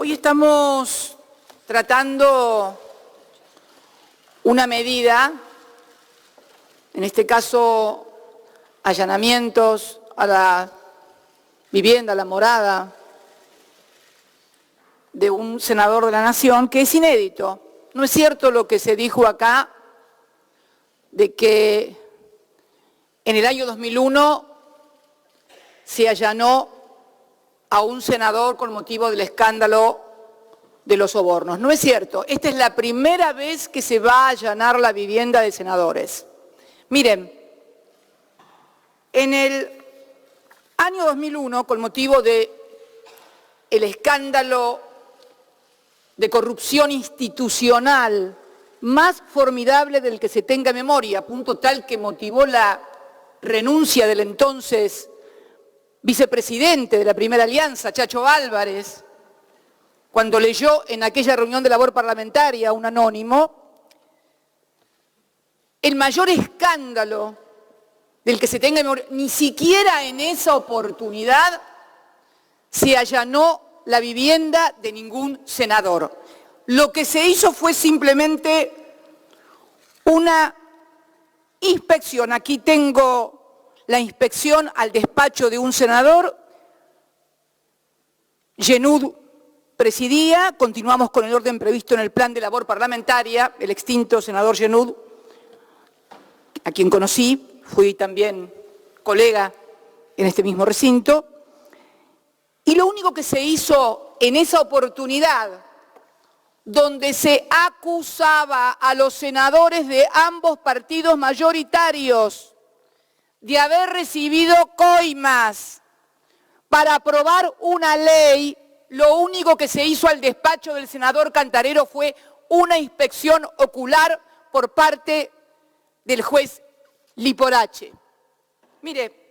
Hoy estamos tratando una medida, en este caso allanamientos a la vivienda, a la morada de un senador de la Nación, que es inédito. No es cierto lo que se dijo acá de que en el año 2001 se allanó a un senador con motivo del escándalo de los sobornos. No es cierto. Esta es la primera vez que se va a allanar la vivienda de senadores. Miren, en el año 2001, con motivo del escándalo de corrupción institucional más formidable del que se tenga memoria, a punto tal que motivó la renuncia del entonces vicepresidente de la Primera Alianza, Chacho Álvarez, cuando leyó en aquella reunión de labor parlamentaria un anónimo, el mayor escándalo del que se tenga memoria, ni siquiera en esa oportunidad se allanó la vivienda de ningún senador. Lo que se hizo fue simplemente una inspección. Aquí tengo la inspección al despacho de un senador. Genud presidía, continuamos con el orden previsto en el plan de labor parlamentaria, el extinto senador Genud, a quien conocí, fui también colega en este mismo recinto, y lo único que se hizo en esa oportunidad, donde se acusaba a los senadores de ambos partidos mayoritarios de haber recibido coimas para aprobar una ley, lo único que se hizo al despacho del senador Cantarero fue una inspección ocular por parte del juez Liporache. Mire,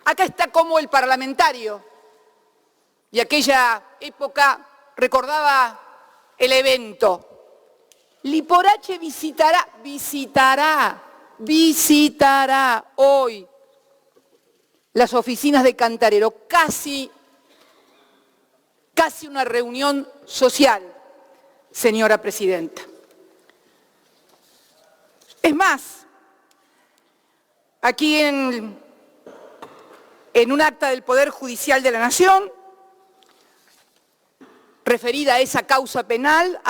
acá está como el parlamentario, y aquella época recordaba el evento. Liporache visitará hoy las oficinas de Cantarero, casi una reunión social, señora presidenta. Es más, aquí en un acta del Poder Judicial de la Nación, referida a esa causa penal,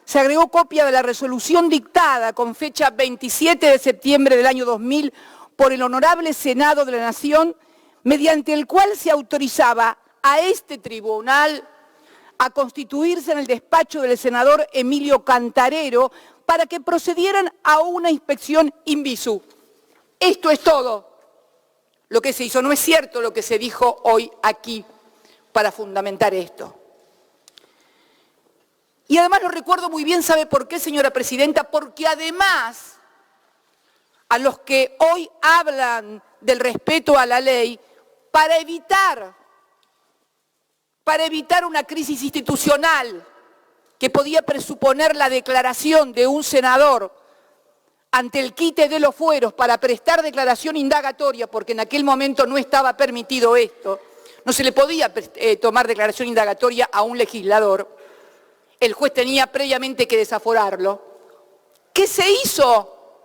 se agregó copia de la resolución dictada con fecha 27 de septiembre del año 2000 por el Honorable Senado de la Nación, mediante el cual se autorizaba a este tribunal a constituirse en el despacho del senador Emilio Cantarero para que procedieran a una inspección in visu. Esto es todo lo que se hizo. No es cierto lo que se dijo hoy aquí para fundamentar esto. Y además lo recuerdo muy bien, ¿sabe por qué, señora presidenta? Porque además a los que hoy hablan del respeto a la ley, para evitar una crisis institucional que podía presuponer la declaración de un senador ante el quite de los fueros para prestar declaración indagatoria, porque en aquel momento no estaba permitido esto, no se le podía tomar declaración indagatoria a un legislador. El juez tenía previamente que desaforarlo. ¿Qué se hizo?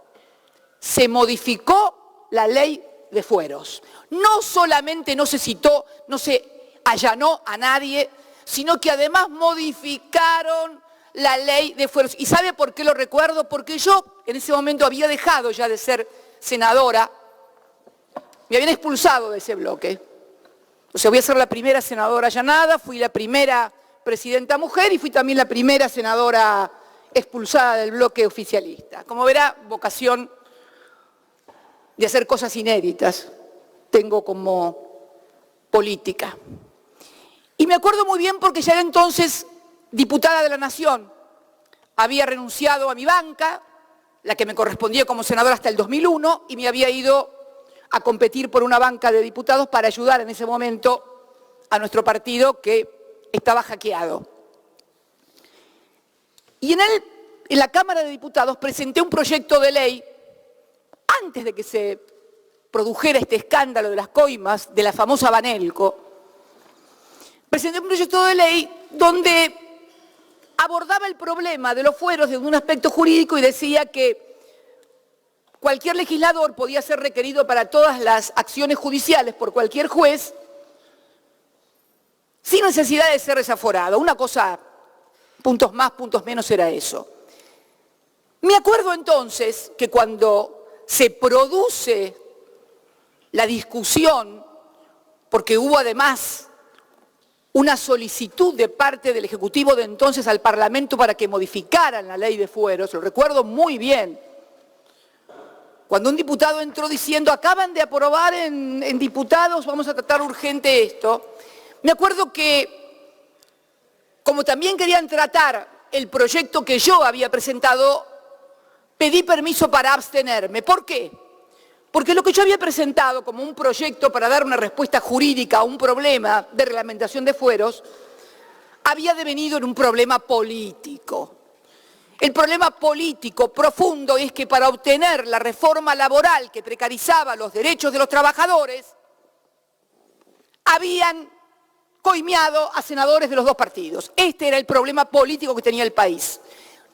Se modificó la ley de fueros. No solamente no se citó, no se allanó a nadie, sino que además modificaron la ley de fueros. ¿Y sabe por qué lo recuerdo? Porque yo en ese momento había dejado ya de ser senadora, me habían expulsado de ese bloque. O sea, voy a ser la primera senadora allanada, fui la primera presidenta mujer y fui también la primera senadora expulsada del bloque oficialista. Como verá, vocación de hacer cosas inéditas tengo como política. Y me acuerdo muy bien porque ya era entonces diputada de la Nación. Había renunciado a mi banca, la que me correspondía como senadora hasta el 2001, y me había ido a competir por una banca de diputados para ayudar en ese momento a nuestro partido que estaba hackeado. Y en la Cámara de Diputados presenté un proyecto de ley antes de que se produjera este escándalo de las coimas de la famosa Banelco, presenté un proyecto de ley donde abordaba el problema de los fueros desde un aspecto jurídico y decía que cualquier legislador podía ser requerido para todas las acciones judiciales por cualquier juez sin necesidad de ser desaforado. Una cosa, puntos más, puntos menos, era eso. Me acuerdo entonces que cuando se produce la discusión, porque hubo además una solicitud de parte del Ejecutivo de entonces al Parlamento para que modificaran la ley de fueros, lo recuerdo muy bien, cuando un diputado entró diciendo, acaban de aprobar en diputados, vamos a tratar urgente esto, me acuerdo que, como también querían tratar el proyecto que yo había presentado, pedí permiso para abstenerme. ¿Por qué? Porque lo que yo había presentado como un proyecto para dar una respuesta jurídica a un problema de reglamentación de fueros, había devenido en un problema político. El problema político profundo es que para obtener la reforma laboral que precarizaba los derechos de los trabajadores, habían coimeado a senadores de los dos partidos. Este era el problema político que tenía el país.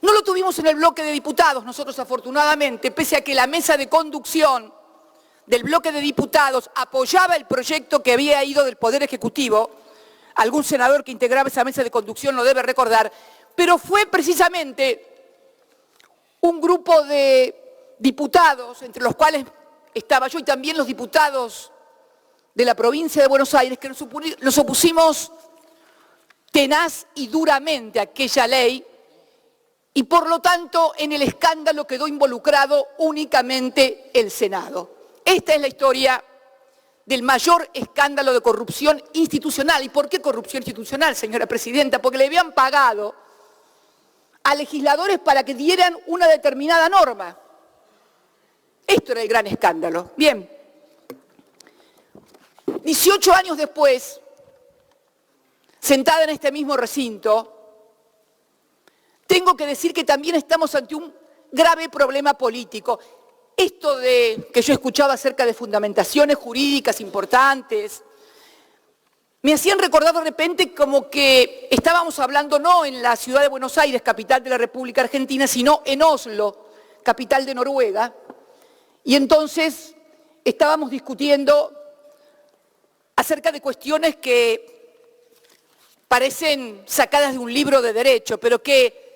No lo tuvimos en el bloque de diputados, nosotros afortunadamente, pese a que la mesa de conducción del bloque de diputados apoyaba el proyecto que había ido del Poder Ejecutivo, algún senador que integraba esa mesa de conducción lo debe recordar, pero fue precisamente un grupo de diputados, entre los cuales estaba yo y también los diputados de la provincia de Buenos Aires, que nos opusimos tenaz y duramente a aquella ley y por lo tanto en el escándalo quedó involucrado únicamente el Senado. Esta es la historia del mayor escándalo de corrupción institucional. ¿Y por qué corrupción institucional, señora presidenta? Porque le habían pagado a legisladores para que dieran una determinada norma. Esto era el gran escándalo. Bien, 18 años después, sentada en este mismo recinto, tengo que decir que también estamos ante un grave problema político. Esto de que yo escuchaba acerca de fundamentaciones jurídicas importantes, me hacían recordar de repente como que estábamos hablando no en la ciudad de Buenos Aires, capital de la República Argentina, sino en Oslo, capital de Noruega, y entonces estábamos discutiendo acerca de cuestiones que parecen sacadas de un libro de derecho, pero que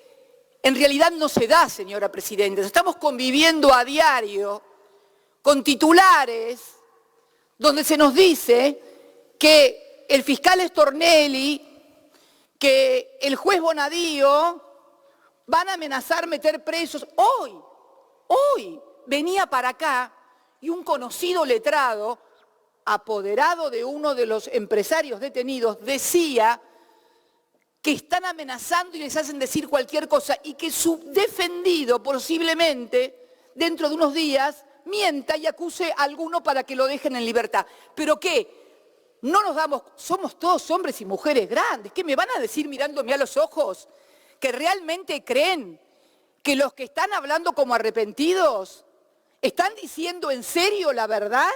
en realidad no se da, señora presidenta. Estamos conviviendo a diario con titulares donde se nos dice que el fiscal Stornelli, que el juez Bonadío van a amenazar meter presos. Hoy venía para acá y un conocido letrado, apoderado de uno de los empresarios detenidos, decía que están amenazando y les hacen decir cualquier cosa y que su defendido posiblemente dentro de unos días mienta y acuse a alguno para que lo dejen en libertad. ¿Pero qué? No nos damos, somos todos hombres y mujeres grandes. ¿Qué me van a decir mirándome a los ojos? ¿Que realmente creen que los que están hablando como arrepentidos están diciendo en serio la verdad?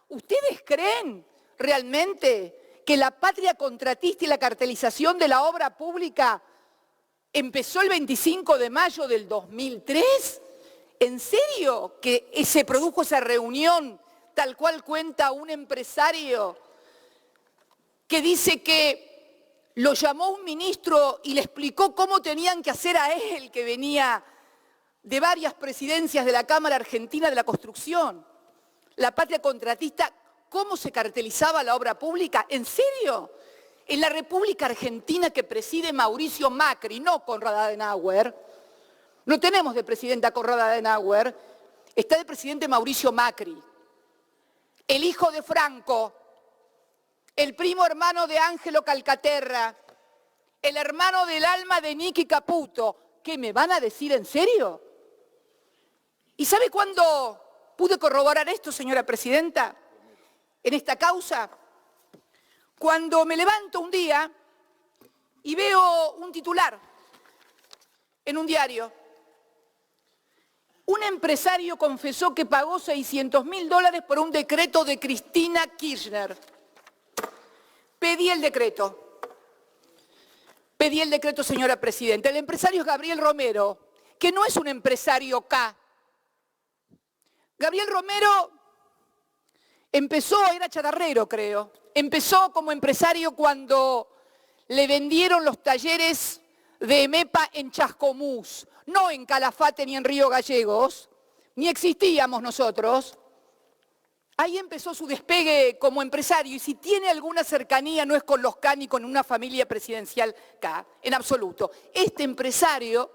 ¿Ustedes creen realmente que la patria contratista y la cartelización de la obra pública empezó el 25 de mayo del 2003? ¿En serio que se produjo esa reunión tal cual cuenta un empresario que dice que lo llamó un ministro y le explicó cómo tenían que hacer a él, que venía de varias presidencias de la Cámara Argentina de la Construcción? La patria contratista, ¿cómo se cartelizaba la obra pública? ¿En serio? En la República Argentina que preside Mauricio Macri, no Konrad Adenauer, no tenemos de presidenta a Konrad Adenauer, está de presidente Mauricio Macri, el hijo de Franco, el primo hermano de Ángelo Calcaterra, el hermano del alma de Nicky Caputo. ¿Qué me van a decir en serio? ¿Y sabe cuándo pude corroborar esto, señora presidenta, en esta causa? Cuando me levanto un día y veo un titular en un diario. Un empresario confesó que pagó $600.000 por un decreto de Cristina Kirchner. Pedí el decreto. pedí el decreto, señora Presidenta. El empresario es Gabriel Romero, que no es un empresario K. Gabriel Romero empezó, era chatarrero creo, empezó como empresario cuando le vendieron los talleres de EMEPA en Chascomús, no en Calafate ni en Río Gallegos, ni existíamos nosotros. Ahí empezó su despegue como empresario y si tiene alguna cercanía no es con los K ni con una familia presidencial K, en absoluto. Este empresario,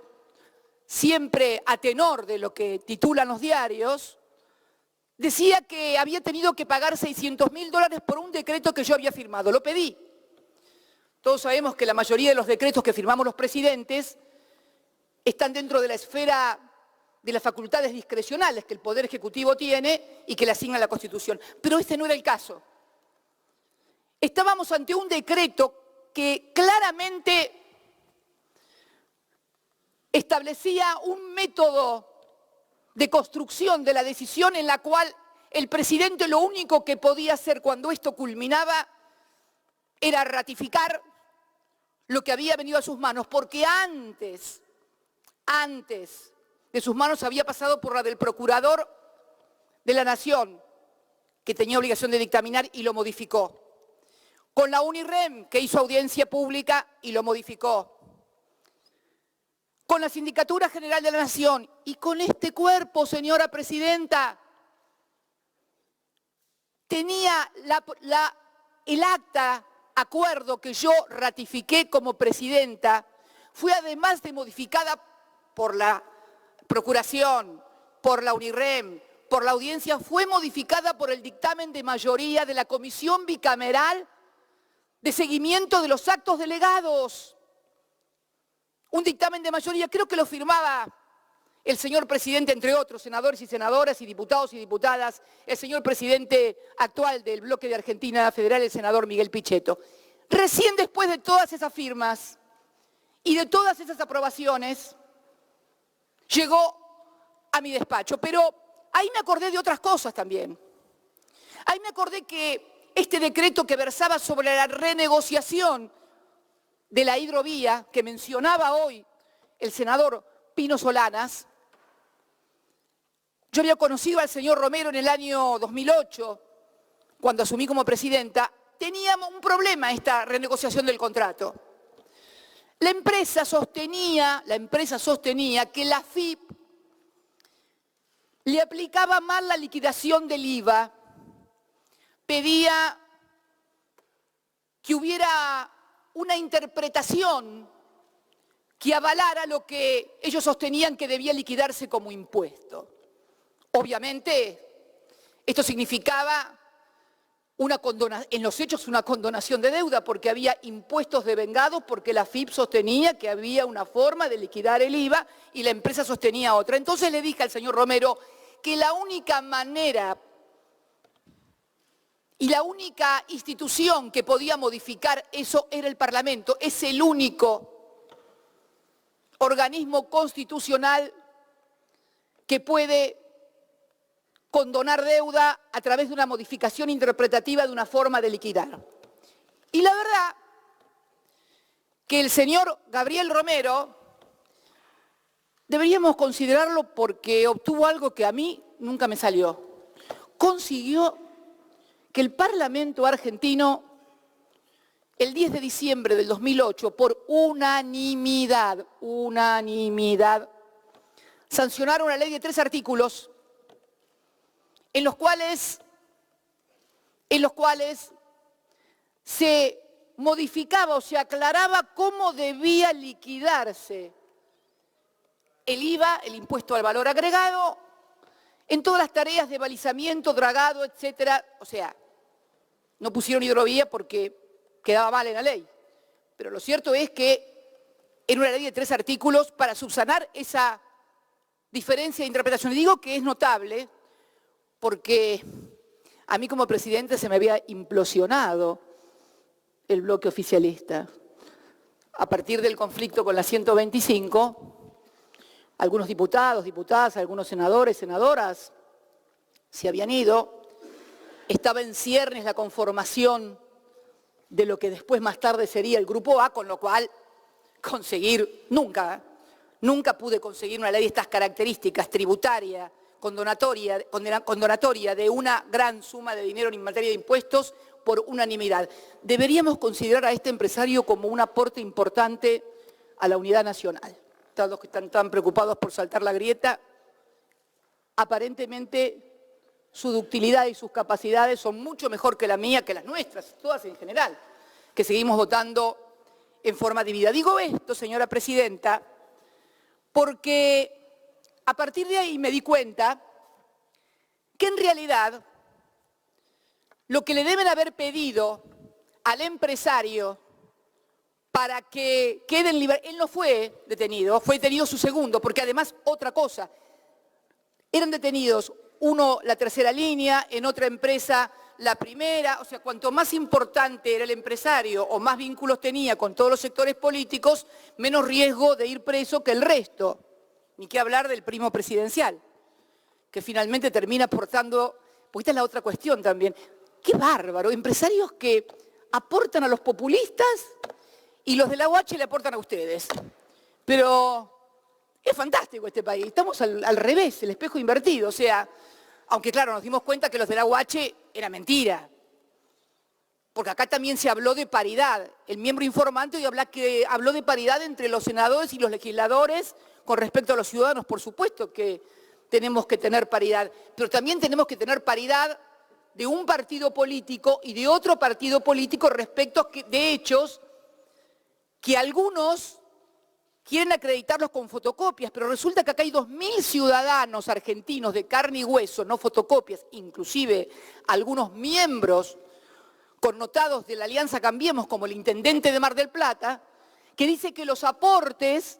siempre a tenor de lo que titulan los diarios, decía que había tenido que pagar $600.000 por un decreto que yo había firmado. Lo pedí. Todos sabemos que la mayoría de los decretos que firmamos los presidentes están dentro de la esfera de las facultades discrecionales que el Poder Ejecutivo tiene y que le asigna la Constitución. Pero este no era el caso. Estábamos ante un decreto que claramente establecía un método de construcción de la decisión en la cual el presidente lo único que podía hacer cuando esto culminaba era ratificar lo que había venido a sus manos, porque antes de sus manos había pasado por la del Procurador de la Nación, que tenía obligación de dictaminar y lo modificó. Con la UNIREM, que hizo audiencia pública y lo modificó. Con la Sindicatura General de la Nación y con este cuerpo, señora Presidenta, tenía el acta, acuerdo que yo ratifiqué como Presidenta, fue además de modificada por la Procuración, por la UNIREM, por la audiencia, fue modificada por el dictamen de mayoría de la Comisión Bicameral de Seguimiento de los Actos Delegados. Un dictamen de mayoría, creo que lo firmaba el señor presidente, entre otros, senadores y senadoras y diputados y diputadas, el señor presidente actual del bloque de Argentina Federal, el senador Miguel Pichetto. Recién después de todas esas firmas y de todas esas aprobaciones, llegó a mi despacho. Pero ahí me acordé de otras cosas también. Ahí me acordé que este decreto que versaba sobre la renegociación de la hidrovía, que mencionaba hoy el senador Pino Solanas, yo había conocido al señor Romero en el año 2008, cuando asumí como presidenta, teníamos un problema esta renegociación del contrato. La empresa sostenía que la AFIP le aplicaba mal la liquidación del IVA, pedía que hubiera una interpretación que avalara lo que ellos sostenían que debía liquidarse como impuesto. Obviamente, esto significaba en los hechos una condonación de deuda, porque había impuestos devengados, porque la AFIP sostenía que había una forma de liquidar el IVA y la empresa sostenía otra. Entonces le dije al señor Romero que la única manera y la única institución que podía modificar eso era el Parlamento. Es el único organismo constitucional que puede condonar deuda a través de una modificación interpretativa de una forma de liquidar. Y la verdad que el señor Gabriel Romero deberíamos considerarlo porque obtuvo algo que a mí nunca me salió. Consiguió que el Parlamento argentino, el 10 de diciembre del 2008, por unanimidad, sancionara una ley de 3 artículos en los cuales se modificaba o se aclaraba cómo debía liquidarse el IVA, el impuesto al valor agregado, en todas las tareas de balizamiento, dragado, etcétera. O sea, no pusieron hidrovía porque quedaba mal en la ley. Pero lo cierto es que era una ley de 3 artículos para subsanar esa diferencia de interpretación. Y digo que es notable porque a mí como presidente se me había implosionado el bloque oficialista. A partir del conflicto con la 125, algunos diputados, diputadas, algunos senadores, senadoras se habían ido. Estaba en ciernes la conformación de lo que después más tarde sería el Grupo A, con lo cual conseguir, nunca pude conseguir una ley de estas características, tributaria, condonatoria de una gran suma de dinero en materia de impuestos por unanimidad. Deberíamos considerar a este empresario como un aporte importante a la unidad nacional. Todos los que están tan preocupados por saltar la grieta, aparentemente su ductilidad y sus capacidades son mucho mejor que la mía, que las nuestras, todas en general, que seguimos votando en forma dividida. Digo esto, señora presidenta, porque a partir de ahí me di cuenta que en realidad lo que le deben haber pedido al empresario para que quede en libertad, él no fue detenido su segundo, porque además otra cosa, eran detenidos uno la tercera línea, en otra empresa la primera, o sea, cuanto más importante era el empresario o más vínculos tenía con todos los sectores políticos, menos riesgo de ir preso que el resto. Ni qué hablar del primo presidencial, que finalmente termina aportando, porque esta es la otra cuestión también. ¡Qué bárbaro! Empresarios que aportan a los populistas y los de la UH le aportan a ustedes. Pero es fantástico este país, estamos al revés, el espejo invertido, o sea, aunque claro, nos dimos cuenta que los de la UH era mentira, porque acá también se habló de paridad. El miembro informante hoy habló de paridad entre los senadores y los legisladores con respecto a los ciudadanos. Por supuesto que tenemos que tener paridad, pero también tenemos que tener paridad de un partido político y de otro partido político respecto de hechos que algunos quieren acreditarlos con fotocopias, pero resulta que acá hay 2.000 ciudadanos argentinos de carne y hueso, no fotocopias, inclusive algunos miembros connotados de la Alianza Cambiemos, como el intendente de Mar del Plata, que dice que los aportes,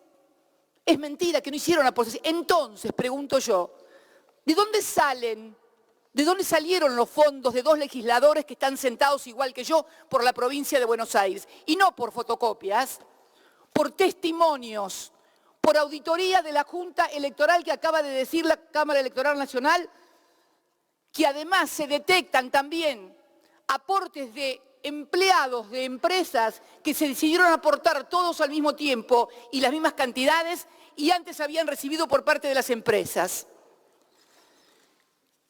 es mentira, que no hicieron aportes. Entonces, pregunto yo, ¿de dónde salen? ¿De dónde salieron los fondos de 2 legisladores que están sentados igual que yo por la provincia de Buenos Aires? Y no por fotocopias, por testimonios, por auditoría de la Junta Electoral que acaba de decir la Cámara Electoral Nacional, que además se detectan también aportes de empleados de empresas que se decidieron aportar todos al mismo tiempo y las mismas cantidades y antes habían recibido por parte de las empresas.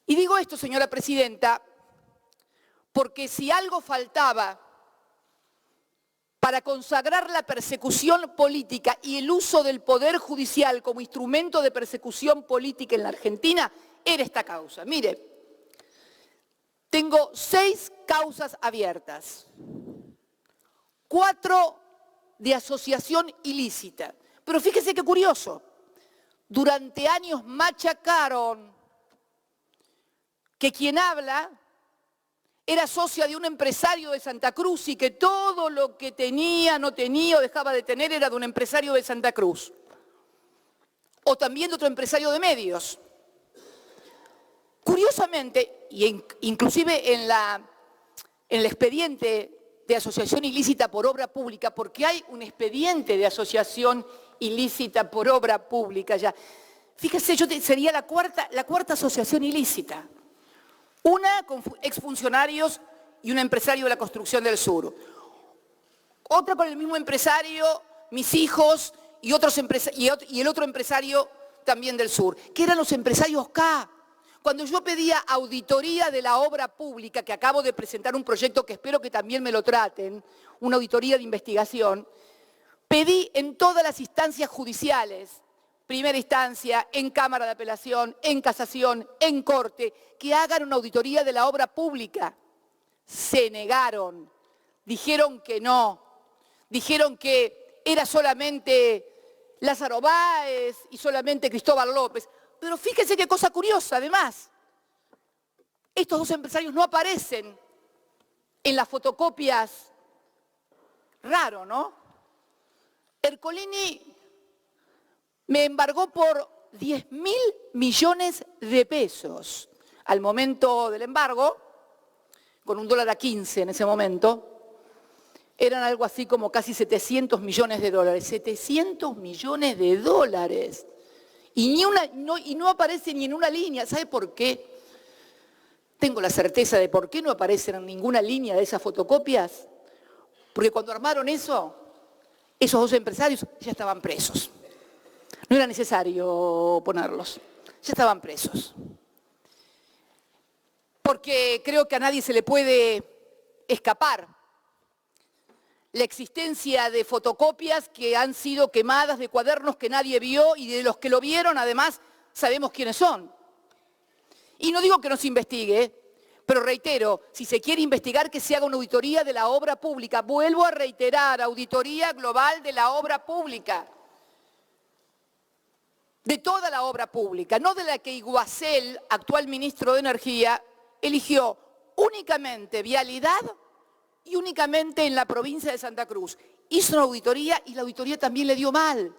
Y digo esto, señora presidenta, porque si algo faltaba para consagrar la persecución política y el uso del Poder Judicial como instrumento de persecución política en la Argentina, era esta causa. Mire, tengo 6 causas abiertas, 4 de asociación ilícita. Pero fíjese qué curioso, durante años machacaron que quien habla era socia de un empresario de Santa Cruz y que todo lo que tenía, no tenía o dejaba de tener era de un empresario de Santa Cruz. O también de otro empresario de medios. Curiosamente, y inclusive en el expediente de asociación ilícita por obra pública, porque hay un expediente de asociación ilícita por obra pública ya. Fíjese, sería la cuarta asociación ilícita. Una con exfuncionarios y un empresario de la construcción del sur. Otra con el mismo empresario, mis hijos y el otro empresario también del sur, que eran los empresarios K. Cuando yo pedía auditoría de la obra pública, que acabo de presentar un proyecto que espero que también me lo traten, una auditoría de investigación, pedí en todas las instancias judiciales, primera instancia, en Cámara de Apelación, en Casación, en Corte, que hagan una auditoría de la obra pública. Se negaron, dijeron que no, dijeron que era solamente Lázaro Báez y solamente Cristóbal López. Pero fíjense qué cosa curiosa, además, estos 2 empresarios no aparecen en las fotocopias. Raro, ¿no? Ercolini me embargó por 10.000 millones de pesos al momento del embargo, con un dólar a 15 en ese momento, eran algo así como casi 700 millones de dólares. 700 millones de dólares. Y no aparece ni en una línea. ¿Sabe por qué? Tengo la certeza de por qué no aparecen en ninguna línea de esas fotocopias. Porque cuando armaron eso, esos 2 empresarios ya estaban presos. No era necesario ponerlos, ya estaban presos. Porque creo que a nadie se le puede escapar la existencia de fotocopias que han sido quemadas, de cuadernos que nadie vio y de los que lo vieron, además, sabemos quiénes son. Y no digo que no se investigue, pero reitero, si se quiere investigar, que se haga una auditoría de la obra pública. Vuelvo a reiterar, auditoría global de la obra pública. De toda la obra pública, no de la que Iguacel, actual ministro de Energía, eligió únicamente vialidad y únicamente en la provincia de Santa Cruz. Hizo una auditoría y la auditoría también le dio mal.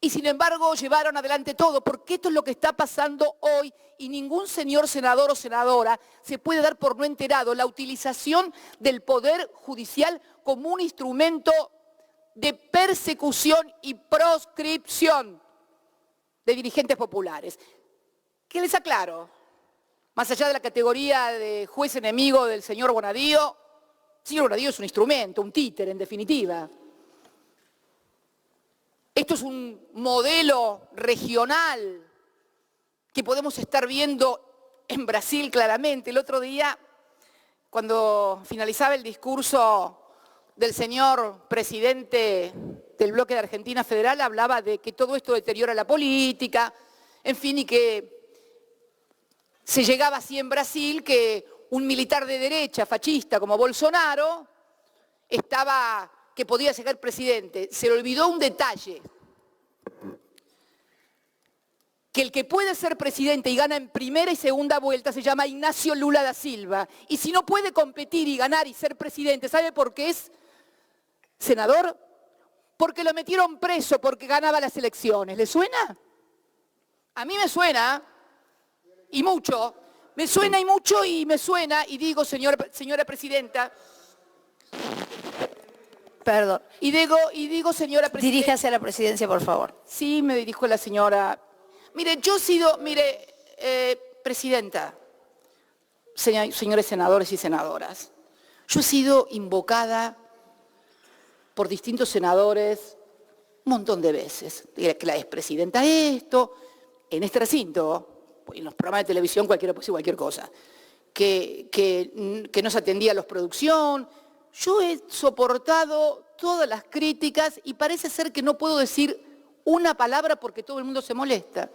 Y sin embargo llevaron adelante todo, porque esto es lo que está pasando hoy y ningún señor senador o senadora se puede dar por no enterado. La utilización del Poder Judicial como un instrumento de persecución y proscripción de dirigentes populares. ¿Qué les aclaro? Más allá de la categoría de juez enemigo del señor Bonadío, el señor Bonadío es un instrumento, un títere en definitiva. Esto es un modelo regional que podemos estar viendo en Brasil claramente. El otro día, cuando finalizaba el discurso del señor presidente del bloque de Argentina Federal, hablaba de que todo esto deteriora la política, en fin, y que se llegaba así en Brasil que un militar de derecha, fascista como Bolsonaro, que podía ser presidente. Se le olvidó un detalle, que el que puede ser presidente y gana en primera y segunda vuelta se llama Ignacio Lula da Silva. Y si no puede competir y ganar y ser presidente, ¿sabe por qué es senador? Porque lo metieron preso porque ganaba las elecciones. ¿Le suena? A mí me suena, y mucho. Me suena y mucho y me suena, y digo, señora presidenta, perdón, y digo, señora presidenta. Diríjase a la presidencia, por favor. Sí, me dirijo a la señora. Mire, presidenta, señores senadores y senadoras, yo he sido invocada por distintos senadores un montón de veces, que la expresidenta esto, en este recinto, en los programas de televisión cualquiera puede decir cualquier cosa, que no se atendía a la producción. Yo he soportado todas las críticas y parece ser que no puedo decir una palabra porque todo el mundo se molesta.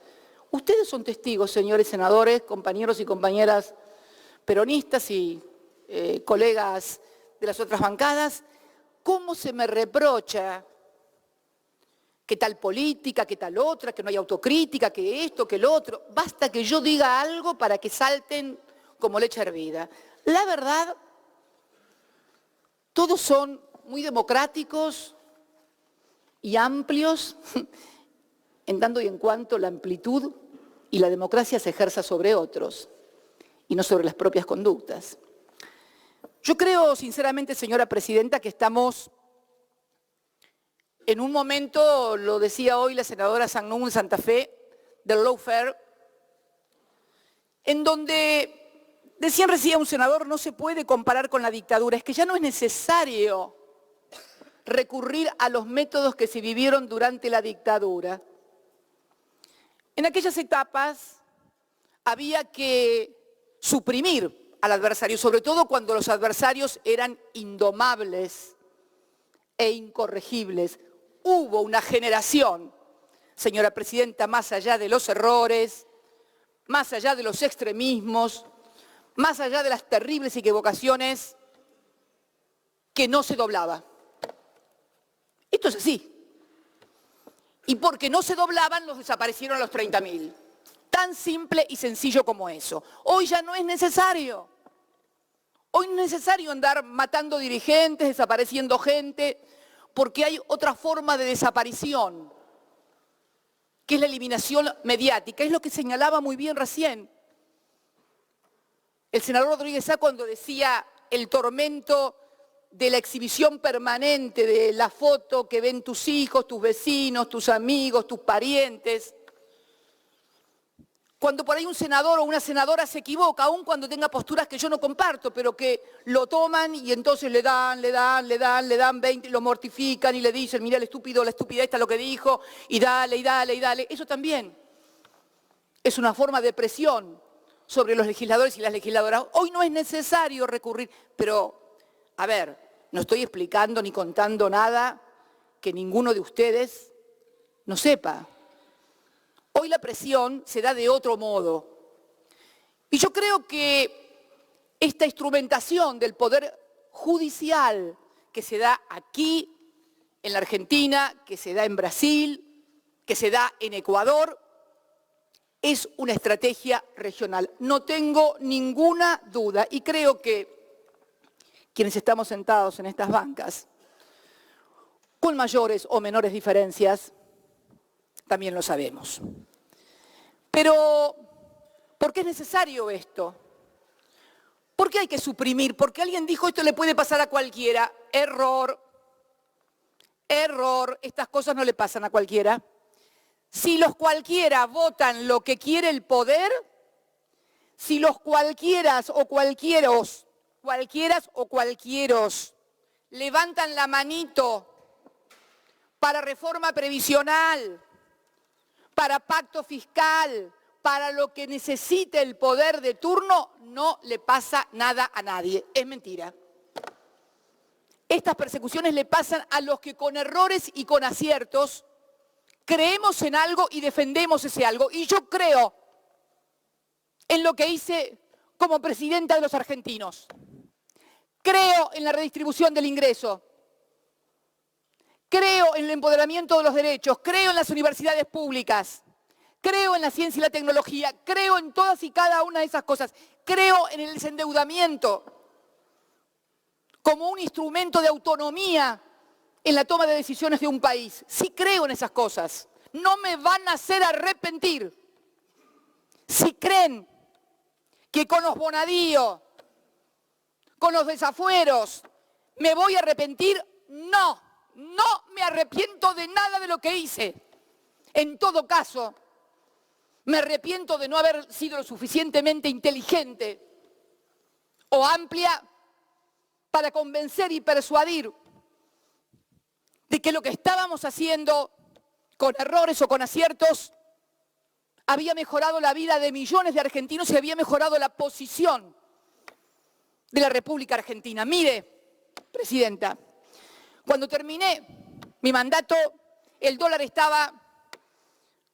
Ustedes son testigos, señores senadores, compañeros y compañeras peronistas y colegas de las otras bancadas, cómo se me reprocha que tal política, que tal otra, que no hay autocrítica, que esto, que lo otro. Basta que yo diga algo para que salten como leche hervida. La verdad, todos son muy democráticos y amplios, en tanto y en cuanto la amplitud y la democracia se ejerza sobre otros y no sobre las propias conductas. Yo creo, sinceramente, señora presidenta, que estamos en un momento, lo decía hoy la senadora Sangnún de Santa Fe, del lawfare, en donde, decían recién un senador, no se puede comparar con la dictadura, es que ya no es necesario recurrir a los métodos que se vivieron durante la dictadura. En aquellas etapas había que suprimir al adversario, sobre todo cuando los adversarios eran indomables e incorregibles. Hubo una generación, señora presidenta, más allá de los errores, más allá de los extremismos, más allá de las terribles equivocaciones, que no se doblaba. Esto es así. Y porque no se doblaban, los desaparecieron a los 30.000. Tan simple y sencillo como eso. Hoy ya no es necesario. Hoy no es necesario andar matando dirigentes, desapareciendo gente, porque hay otra forma de desaparición, que es la eliminación mediática. Es lo que señalaba muy bien recién el senador Rodríguez Sá cuando decía el tormento de la exhibición permanente de la foto que ven tus hijos, tus vecinos, tus amigos, tus parientes. cuando por ahí un senador o una senadora se equivoca, aun cuando tenga posturas que yo no comparto, pero que lo toman y entonces le dan 20, lo mortifican y le dicen, mira el estúpido, la estúpida esta lo que dijo, y dale. Eso también es una forma de presión sobre los legisladores y las legisladoras. Hoy no es necesario recurrir, pero, a ver, no estoy explicando ni contando nada que ninguno de ustedes no sepa. Hoy la presión se da de otro modo. Y yo creo que esta instrumentación del poder judicial que se da aquí, en la Argentina, que se da en Brasil, que se da en Ecuador, es una estrategia regional. No tengo ninguna duda y creo que quienes estamos sentados en estas bancas, con mayores o menores diferencias, también lo sabemos. Pero, ¿por qué es necesario esto? ¿Por qué hay que suprimir? Porque alguien dijo esto le puede pasar a cualquiera. Error. Estas cosas no le pasan a cualquiera. Si los cualquiera votan lo que quiere el poder, si los cualquieras o cualquieros levantan la manito para reforma previsional, para pacto fiscal, para lo que necesite el poder de turno, no le pasa nada a nadie. Es mentira. Estas persecuciones le pasan a los que con errores y con aciertos creemos en algo y defendemos ese algo. Y yo creo en lo que hice como presidenta de los argentinos. Creo en la redistribución del ingreso. Creo en el empoderamiento de los derechos, creo en las universidades públicas, creo en la ciencia y la tecnología, creo en todas y cada una de esas cosas, creo en el desendeudamiento como un instrumento de autonomía en la toma de decisiones de un país. Sí creo en esas cosas, no me van a hacer arrepentir. Si creen que con los bonadíos, con los desafueros, me voy a arrepentir, no. No me arrepiento de nada de lo que hice. En todo caso, me arrepiento de no haber sido lo suficientemente inteligente o amplia para convencer y persuadir de que lo que estábamos haciendo, con errores o con aciertos, había mejorado la vida de millones de argentinos y había mejorado la posición de la República Argentina. Mire, Presidenta, cuando terminé mi mandato, el dólar estaba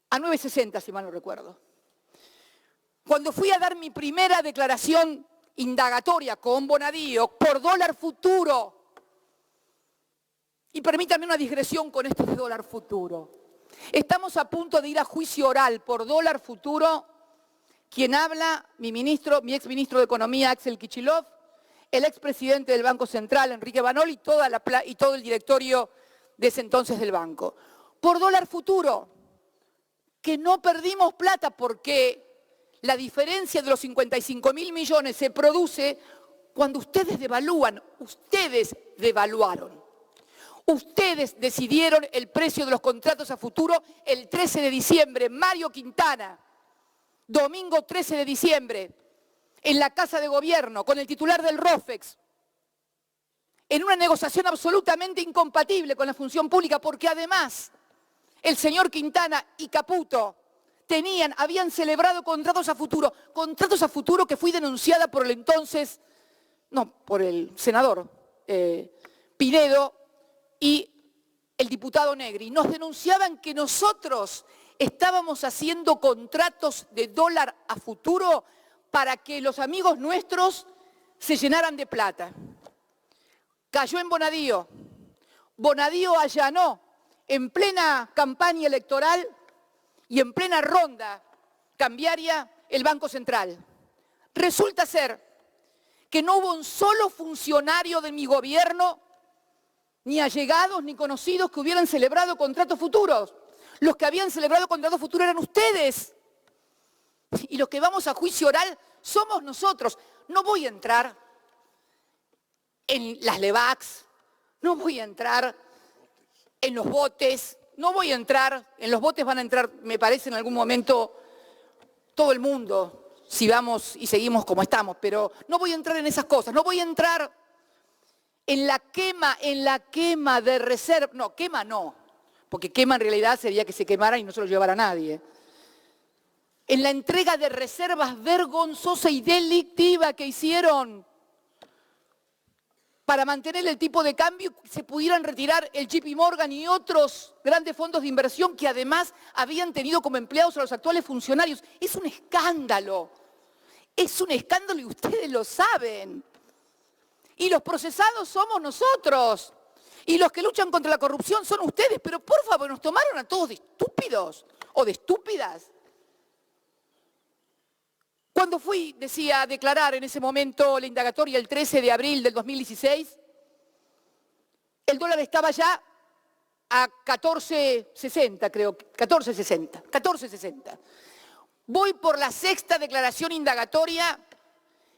a 9.60, si mal no recuerdo. Cuando fui a dar mi primera declaración indagatoria con Bonadío por dólar futuro, y permítanme una digresión con esto de dólar futuro, estamos a punto de ir a juicio oral por dólar futuro. Quien habla, mi exministro de Economía, Axel Kicillof, el expresidente del Banco Central, Enrique Banol, y todo el directorio de ese entonces del banco. Por dólar futuro, que no perdimos plata porque la diferencia de los 55.000 millones se produce cuando ustedes devalúan, ustedes devaluaron. Ustedes decidieron el precio de los contratos a futuro el 13 de diciembre. Mario Quintana, domingo 13 de diciembre, en la Casa de Gobierno, con el titular del ROFEX, en una negociación absolutamente incompatible con la función pública, porque además el señor Quintana y Caputo habían celebrado contratos a futuro que fui denunciada por por el senador Pinedo y el diputado Negri. Nos denunciaban que nosotros estábamos haciendo contratos de dólar a futuro para que los amigos nuestros se llenaran de plata. Cayó en Bonadío. Bonadío allanó en plena campaña electoral y en plena ronda cambiaria el Banco Central. Resulta ser que no hubo un solo funcionario de mi gobierno, ni allegados ni conocidos, que hubieran celebrado contratos futuros. Los que habían celebrado contratos futuros eran ustedes. Y los que vamos a juicio oral somos nosotros. No voy a entrar en las LEVACs, no voy a entrar en los botes, no voy a entrar, en los botes van a entrar, me parece, en algún momento todo el mundo si vamos y seguimos como estamos, pero no voy a entrar en esas cosas, no voy a entrar en la quema de reservas, no, quema no, porque quema en realidad sería que se quemara y no se lo llevara nadie. En la entrega de reservas vergonzosa y delictiva que hicieron para mantener el tipo de cambio, se pudieran retirar el JP Morgan y otros grandes fondos de inversión que además habían tenido como empleados a los actuales funcionarios. Es un escándalo y ustedes lo saben. Y los procesados somos nosotros. Y los que luchan contra la corrupción son ustedes. Pero por favor, nos tomaron a todos de estúpidos o de estúpidas. Cuando fui, decía, a declarar en ese momento la indagatoria el 13 de abril del 2016, el dólar estaba ya a 14.60, creo, 14.60. Voy por la sexta declaración indagatoria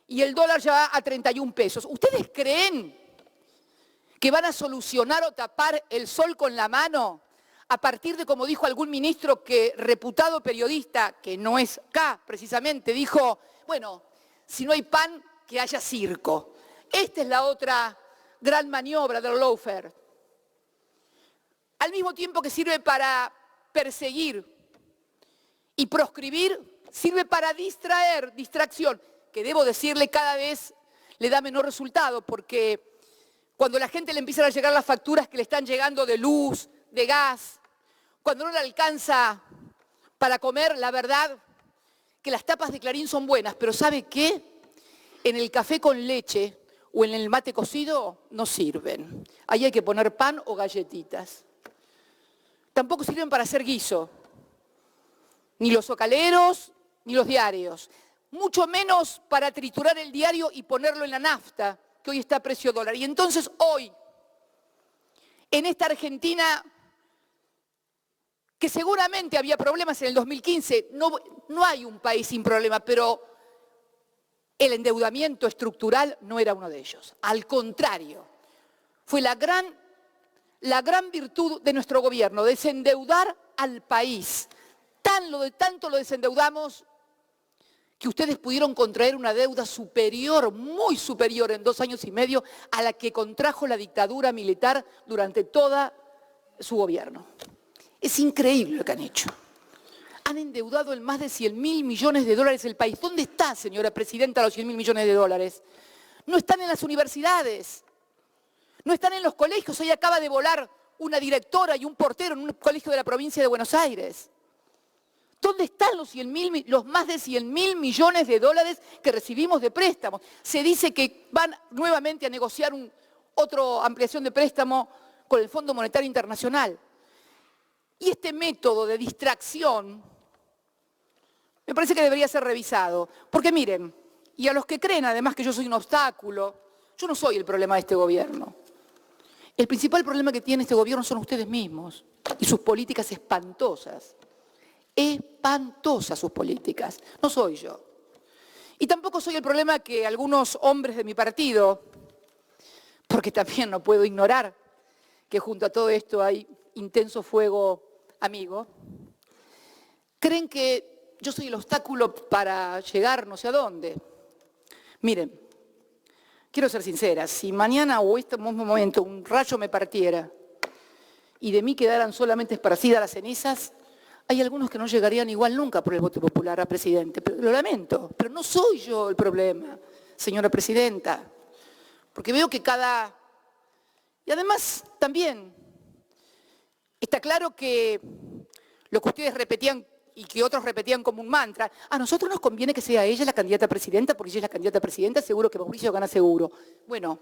y el dólar ya va a 31 pesos. ¿Ustedes creen que van a solucionar o tapar el sol con la mano a partir de, como dijo algún ministro que reputado periodista, que no es acá precisamente, dijo, bueno, si no hay pan, que haya circo? Esta es la otra gran maniobra del lawfare. Al mismo tiempo que sirve para perseguir y proscribir, sirve para distracción, que debo decirle cada vez le da menor resultado, porque cuando la gente le empiezan a llegar las facturas que le están llegando de luz, de gas, cuando no le alcanza para comer, la verdad que las tapas de Clarín son buenas, pero ¿sabe qué? En el café con leche o en el mate cocido no sirven. Ahí hay que poner pan o galletitas. Tampoco sirven para hacer guiso, ni los zocaleros, ni los diarios. Mucho menos para triturar el diario y ponerlo en la nafta, que hoy está a precio dólar. Y entonces hoy, en esta Argentina, que seguramente había problemas en el 2015, no hay un país sin problema, pero el endeudamiento estructural no era uno de ellos. Al contrario, fue la gran virtud de nuestro gobierno, desendeudar al país. Tanto lo desendeudamos que ustedes pudieron contraer una deuda superior, muy superior en 2 años y medio a la que contrajo la dictadura militar durante toda su gobierno. Es increíble lo que han hecho. Han endeudado en más de 100.000 millones de dólares el país. ¿Dónde está, señora presidenta, los 100.000 millones de dólares? No están en las universidades, no están en los colegios. Hoy acaba de volar una directora y un portero en un colegio de la provincia de Buenos Aires. ¿Dónde están los más de 100.000 millones de dólares que recibimos de préstamos? Se dice que van nuevamente a negociar otra ampliación de préstamo con el Fondo Monetario Internacional. Y este método de distracción me parece que debería ser revisado. Porque miren, y a los que creen además que yo soy un obstáculo, yo no soy el problema de este gobierno. El principal problema que tiene este gobierno son ustedes mismos y sus políticas espantosas. Espantosas sus políticas, no soy yo. Y tampoco soy el problema que algunos hombres de mi partido, porque también no puedo ignorar que junto a todo esto hay intenso fuego amigo, creen que yo soy el obstáculo para llegar no sé a dónde. Miren, quiero ser sincera, si mañana o este mismo momento un rayo me partiera y de mí quedaran solamente esparcidas las cenizas, hay algunos que no llegarían igual nunca por el voto popular a presidente. Pero lo lamento, pero no soy yo el problema, señora presidenta. Porque veo que Y además también está claro que lo que ustedes repetían y que otros repetían como un mantra, a nosotros nos conviene que sea ella la candidata a presidenta, porque ella es la candidata a presidenta, seguro que Mauricio gana seguro. Bueno,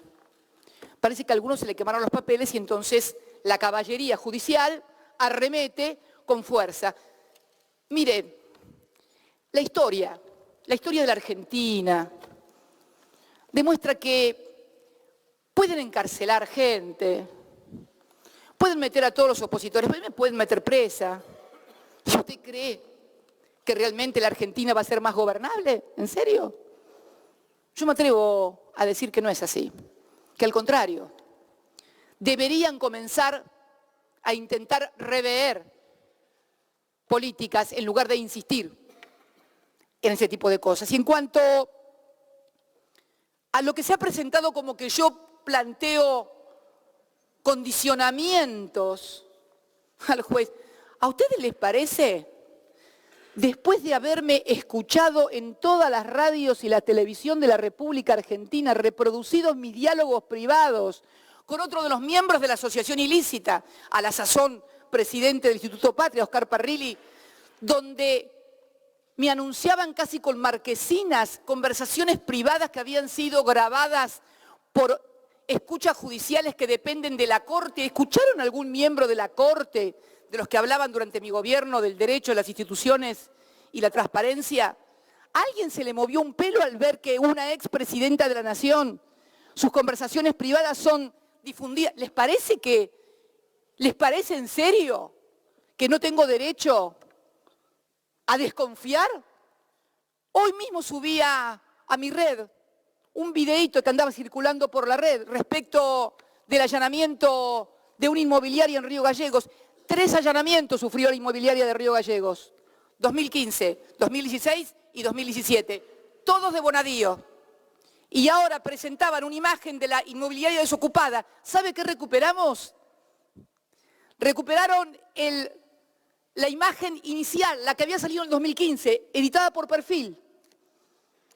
parece que a algunos se le quemaron los papeles y entonces la caballería judicial arremete con fuerza. Mire, la historia de la Argentina demuestra que pueden encarcelar gente, pueden meter a todos los opositores, me pueden meter presa. ¿Y usted cree que realmente la Argentina va a ser más gobernable? ¿En serio? Yo me atrevo a decir que no es así, que al contrario, deberían comenzar a intentar rever políticas en lugar de insistir en ese tipo de cosas. Y en cuanto a lo que se ha presentado como que yo planteo condicionamientos al juez, ¿a ustedes les parece, después de haberme escuchado en todas las radios y la televisión de la República Argentina, reproducidos mis diálogos privados con otro de los miembros de la asociación ilícita, a la sazón presidente del Instituto Patria, Oscar Parrilli, donde me anunciaban casi con marquesinas conversaciones privadas que habían sido grabadas por escuchas judiciales que dependen de la Corte? ¿Escucharon algún miembro de la Corte, de los que hablaban durante mi gobierno del derecho, de las instituciones y la transparencia? ¿A alguien se le movió un pelo al ver que una expresidenta de la Nación, sus conversaciones privadas son difundidas? ¿Les parece en serio que no tengo derecho a desconfiar? Hoy mismo subí a mi red un videíto que andaba circulando por la red respecto del allanamiento de una inmobiliaria en Río Gallegos. 3 allanamientos sufrió la inmobiliaria de Río Gallegos, 2015, 2016 y 2017, todos de Bonadío. Y ahora presentaban una imagen de la inmobiliaria desocupada. ¿Sabe qué recuperamos? Recuperaron la imagen inicial, la que había salido en el 2015, editada por Perfil,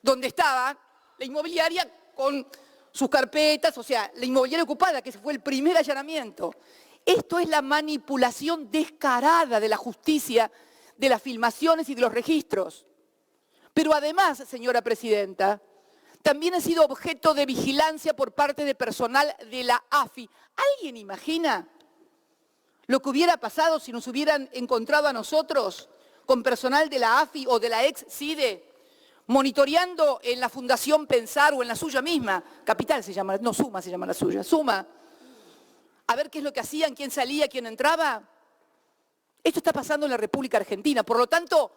donde estaba la inmobiliaria con sus carpetas, o sea, la inmobiliaria ocupada, que fue el primer allanamiento. Esto es la manipulación descarada de la justicia, de las filmaciones y de los registros. Pero además, señora presidenta, también ha sido objeto de vigilancia por parte de personal de la AFI. ¿Alguien imagina lo que hubiera pasado si nos hubieran encontrado a nosotros con personal de la AFI o de la ex-CIDE monitoreando en la Fundación Pensar o en la suya misma? Capital se llama, no, Suma se llama la suya, Suma. A ver qué es lo que hacían, quién salía, quién entraba. Esto está pasando en la República Argentina. Por lo tanto,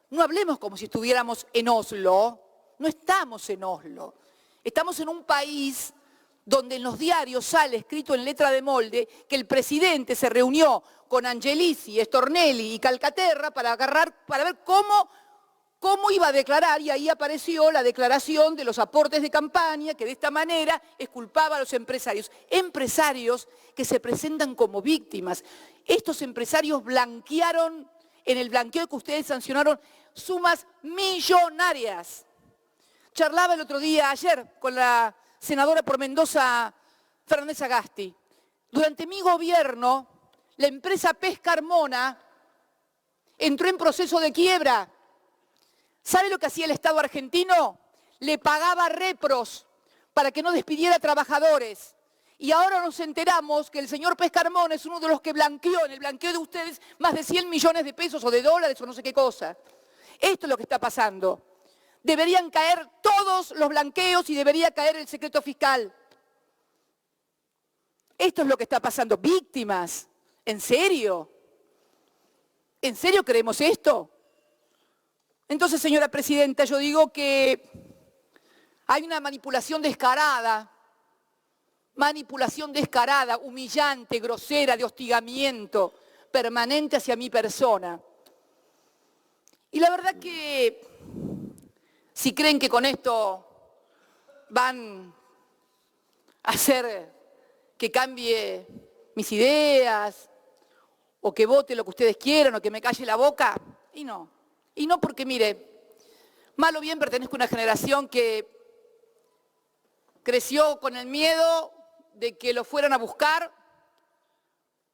no hablemos como si estuviéramos en Oslo. No estamos en Oslo. Estamos en un país donde en los diarios sale escrito en letra de molde que el presidente se reunió con Angelici, Stornelli y Calcaterra para ver cómo iba a declarar, y ahí apareció la declaración de los aportes de campaña, que de esta manera exculpaba a los empresarios. Empresarios que se presentan como víctimas. Estos empresarios blanquearon, en el blanqueo que ustedes sancionaron, sumas millonarias. Charlaba el otro día, ayer, con la senadora por Mendoza, Fernández Agasti. Durante mi gobierno, la empresa Pesca Armona entró en proceso de quiebra. ¿Sabe lo que hacía el Estado argentino? Le pagaba repros para que no despidiera trabajadores. Y ahora nos enteramos que el señor Pesca Armona es uno de los que blanqueó, en el blanqueo de ustedes, más de 100 millones de pesos o de dólares o no sé qué cosa. Esto es lo que está pasando. Deberían caer todos los blanqueos y debería caer el secreto fiscal. Esto es lo que está pasando. Víctimas. ¿En serio? ¿En serio creemos esto? Entonces, señora presidenta, yo digo que hay una manipulación descarada, humillante, grosera, de hostigamiento permanente hacia mi persona. Y la verdad que si creen que con esto van a hacer que cambie mis ideas, o que vote lo que ustedes quieran, o que me calle la boca, y no. Y no porque, mire, mal o bien pertenezco a una generación que creció con el miedo de que lo fueran a buscar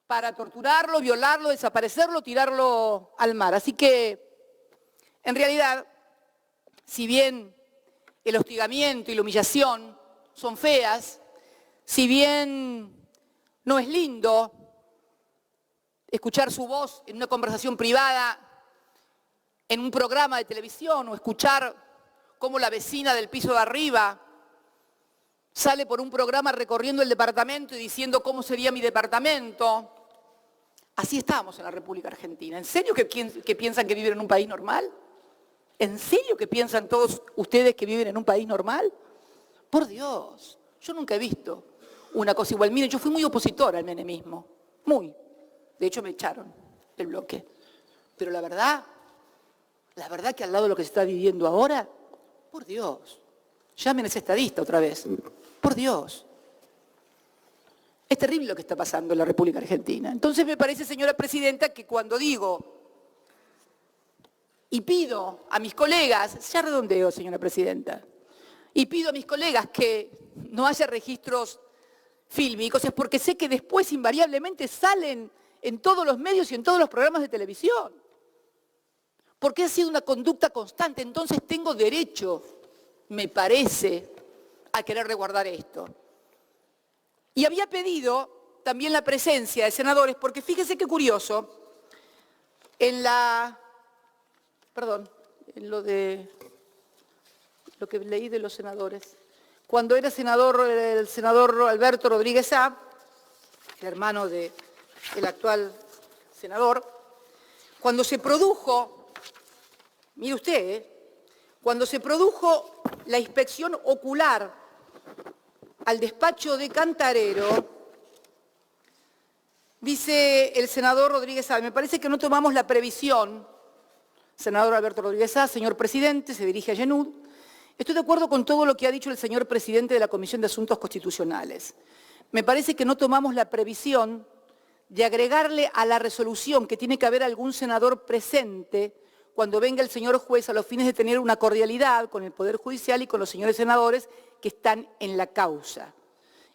para torturarlo, violarlo, desaparecerlo, tirarlo al mar. Así que, en realidad, si bien el hostigamiento y la humillación son feas, si bien no es lindo escuchar su voz en una conversación privada, en un programa de televisión, o escuchar cómo la vecina del piso de arriba sale por un programa recorriendo el departamento y diciendo cómo sería mi departamento. Así estamos en la República Argentina. ¿En serio que piensan que viven en un país normal? ¿En serio que piensan todos ustedes que viven en un país normal? Por Dios, yo nunca he visto una cosa igual. Miren, yo fui muy opositora al menemismo, muy. De hecho, me echaron del bloque. Pero la verdad la verdad que al lado de lo que se está viviendo ahora, por Dios, llamen a ese estadista otra vez, por Dios. Es terrible lo que está pasando en la República Argentina. Entonces me parece, señora presidenta, que cuando digo y pido a mis colegas, ya redondeo, señora presidenta, y pido a mis colegas que no haya registros fílmicos, es porque sé que después invariablemente salen en todos los medios y en todos los programas de televisión. Porque ha sido una conducta constante, entonces tengo derecho, me parece, a querer resguardar esto. Y había pedido también la presencia de senadores, porque fíjese qué curioso, en lo que leí de los senadores. Cuando era senador, el senador Alberto Rodríguez Sá, el hermano del actual senador, cuando se produjo, mire usted, cuando se produjo la inspección ocular al despacho de Cantarero, dice el senador Rodríguez Sá, me parece que no tomamos la previsión, senador Alberto Rodríguez Sá, señor presidente, se dirige a Yenud, estoy de acuerdo con todo lo que ha dicho el señor presidente de la Comisión de Asuntos Constitucionales. Me parece que no tomamos la previsión de agregarle a la resolución que tiene que haber algún senador presente cuando venga el señor juez a los fines de tener una cordialidad con el Poder Judicial y con los señores senadores que están en la causa.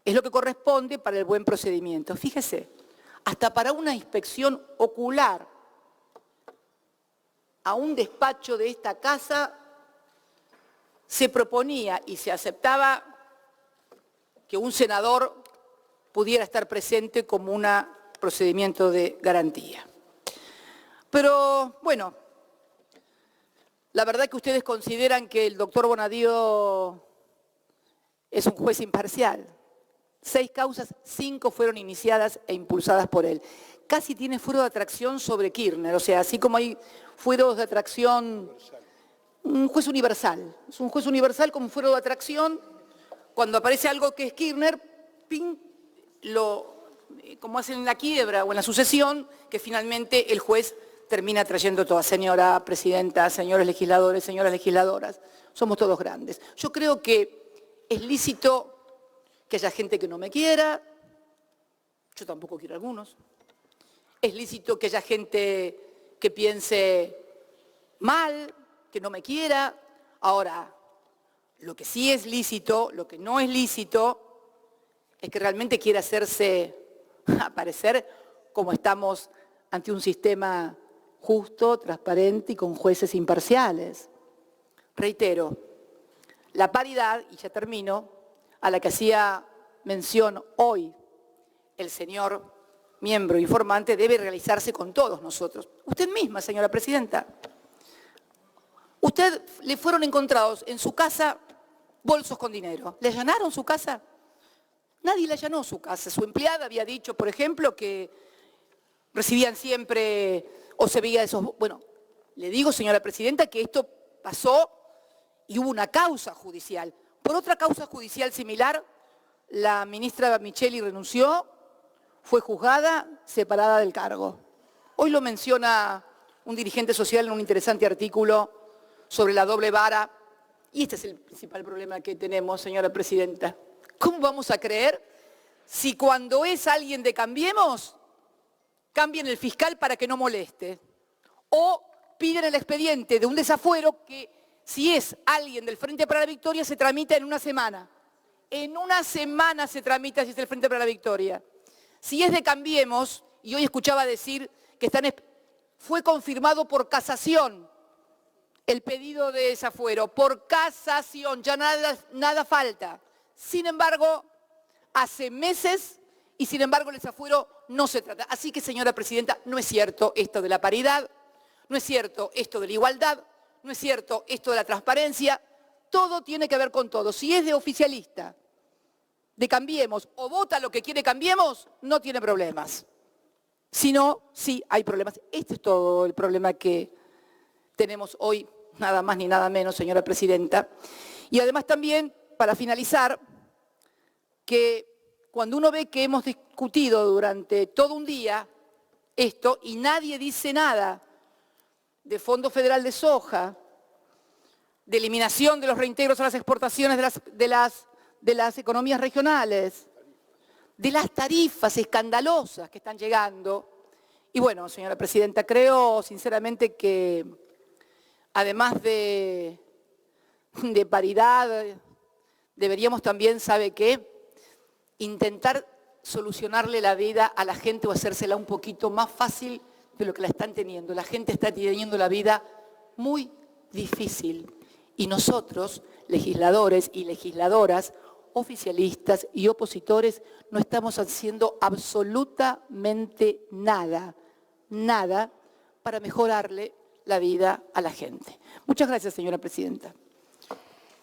Es lo que corresponde para el buen procedimiento. Fíjese, hasta para una inspección ocular a un despacho de esta casa se proponía y se aceptaba que un senador pudiera estar presente como un procedimiento de garantía. Pero, bueno, la verdad que ustedes consideran que el doctor Bonadío es un juez imparcial. 6 causas, 5 fueron iniciadas e impulsadas por él. Casi tiene fuero de atracción sobre Kirchner, o sea, así como hay fueros de atracción, un juez universal. Es un juez universal con fuero de atracción. Cuando aparece algo que es Kirchner, ¡ping!, como hacen en la quiebra o en la sucesión, que finalmente el juez termina trayendo todo. Señora presidenta, señores legisladores, señoras legisladoras, somos todos grandes. Yo creo que es lícito que haya gente que no me quiera, yo tampoco quiero a algunos. Es lícito que haya gente que piense mal, que no me quiera. Ahora, lo que sí es lícito, lo que no es lícito, es que realmente quiera hacerse aparecer como estamos ante un sistema justo, transparente y con jueces imparciales. Reitero, la paridad, y ya termino, a la que hacía mención hoy el señor miembro informante, debe realizarse con todos nosotros. Usted misma, señora presidenta. Usted le fueron encontrados en su casa bolsos con dinero. ¿Le allanaron su casa? Nadie le allanó su casa. Su empleada había dicho, por ejemplo, que recibían siempre o se veía esos... Bueno, le digo, señora presidenta, que esto pasó y hubo una causa judicial. Por otra causa judicial similar, la ministra Micheli renunció, fue juzgada, separada del cargo. Hoy lo menciona un dirigente social en un interesante artículo sobre la doble vara. Y este es el principal problema que tenemos, señora presidenta. ¿Cómo vamos a creer si cuando es alguien de Cambiemos, cambian el fiscal para que no moleste? O piden el expediente de un desafuero que, si es alguien del Frente para la Victoria, se tramita en una semana. En una semana se tramita si es el Frente para la Victoria. Si es de Cambiemos, y hoy escuchaba decir que fue confirmado por casación el pedido de desafuero, por casación, ya nada falta. Sin embargo, hace meses y sin embargo el desafuero no se trata. Así que, señora presidenta, no es cierto esto de la paridad, no es cierto esto de la igualdad, no es cierto esto de la transparencia, todo tiene que ver con todo. Si es de oficialista, de Cambiemos o vota lo que quiere Cambiemos, no tiene problemas. Si no, sí hay problemas. Este es todo el problema que tenemos hoy, nada más ni nada menos, señora presidenta. Y además también, para finalizar, que cuando uno ve que hemos discutido durante todo un día esto y nadie dice nada de Fondo Federal de Soja, de eliminación de los reintegros a las exportaciones de las economías regionales, de las tarifas escandalosas que están llegando. Y bueno, señora presidenta, creo sinceramente que además de paridad, deberíamos también, ¿sabe qué?, intentar solucionarle la vida a la gente o hacérsela un poquito más fácil de lo que la están teniendo. La gente está teniendo la vida muy difícil y nosotros, legisladores y legisladoras, oficialistas y opositores, no estamos haciendo absolutamente nada para mejorarle la vida a la gente. Muchas gracias, señora presidenta.